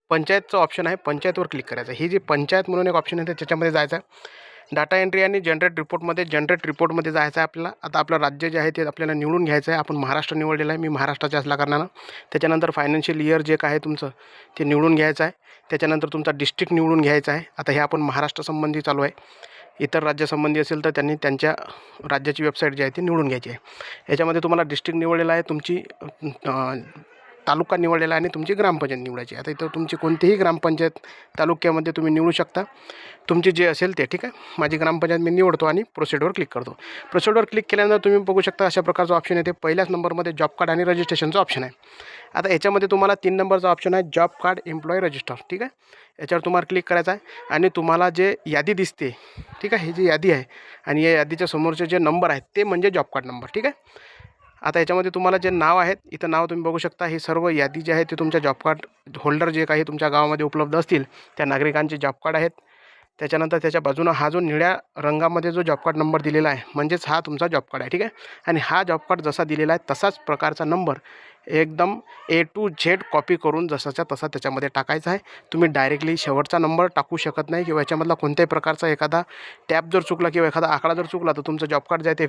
पंचायतचं option आहे, पंचायतवर click करायचं. ही जी पंचायत म्हणून एक ऑप्शन आहे त्याच्यामध्ये जायचं आहे. डाटा एंट्री आणि जनरेट रिपोर्टमध्ये जायचं आहे आपल्याला. आता आपलं राज्य जे आहे ते आपल्याला निवडून घ्यायचं आहे. आपण महाराष्ट्र निवडलेलं आहे, मी महाराष्ट्राच्या असल्याकारणानं. त्याच्यानंतर फायनान्शियल इयर जे काय आहे तुमचं ते निवडून घ्यायचं आहे. त्याच्यानंतर तुमचा डिस्ट्रिक्ट निवडून घ्यायचा आहे. आता हे आपण महाराष्ट्रासंबंधी चालू आहे. इतर राज्यासंबंधी असेल तर त्यांनी त्यांच्या राज्याची वेबसाईट जी आहे ती निवडून घ्यायची आहे. याच्यामध्ये तुम्हाला डिस्ट्रिक्ट निवडलेला आहे, तुमची तालुका निवडलेला आहे आणि तुमची ग्रामपंचायत निवडायची. आता इथं तुमची कोणतीही ग्रामपंचायत तालुक्यामध्ये तुम्ही निवडू शकता, तुमची जे असेल ते. ठीक आहे, माझी ग्रामपंचायत मी निवडतो आणि प्रोसीडवर क्लिक करतो. प्रोसीडवर क्लिक केल्यानंतर तुम्ही बघू शकता अशा प्रकारचं ऑप्शन येते. पहिल्याच नंबरमध्ये जॉब कार्ड आणि रजिस्ट्रेशनचं ऑप्शन आहे. आता याच्यामध्ये तुम्हाला 3 नंबरचा ऑप्शन आहे जॉब कार्ड एम्प्लॉई रजिस्टर. ठीक आहे, याच्यावर तुम्हाला क्लिक करायचं आहे आणि तुम्हाला जे यादी दिसते, ठीक आहे, ही जी यादी आहे आणि या यादीच्या समोरचे जे नंबर आहेत ते म्हणजे जॉब कार्ड नंबर. ठीक आहे, आता याच्यामध्ये तुम्हाला जे नाव आहेत, इथं नाव तुम्ही बघू शकता. ही सर्व यादी जी आहे ते तुमच्या जॉब कार्ड होल्डर जे काही तुमच्या गावामध्ये उपलब्ध असतील त्या नागरिकांचे जॉब कार्ड आहेत. त्याच्यानंतर त्याच्या बाजूनं हा जो निळ्या रंगामध्ये जो जॉब कार्ड नंबर दिलेला आहे म्हणजेच हा तुमचा जॉब कार्ड आहे. ठीक आहे, आणि हा जॉब कार्ड जसा दिलेला आहे तसाच प्रकारचा नंबर एकदम A to Z कॉपी करून जसाच्या तसा त्याच्यामध्ये टाकायचा आहे. तुम्ही डायरेक्टली शेवटचा नंबर टाकू शकत नाही किंवा याच्यामधला कोणत्याही प्रकारचा एखादा टॅब जर चुकला किंवा एखादा आकडा जर चुकला तर तुमचं जॉब कार्ड जे आहे ते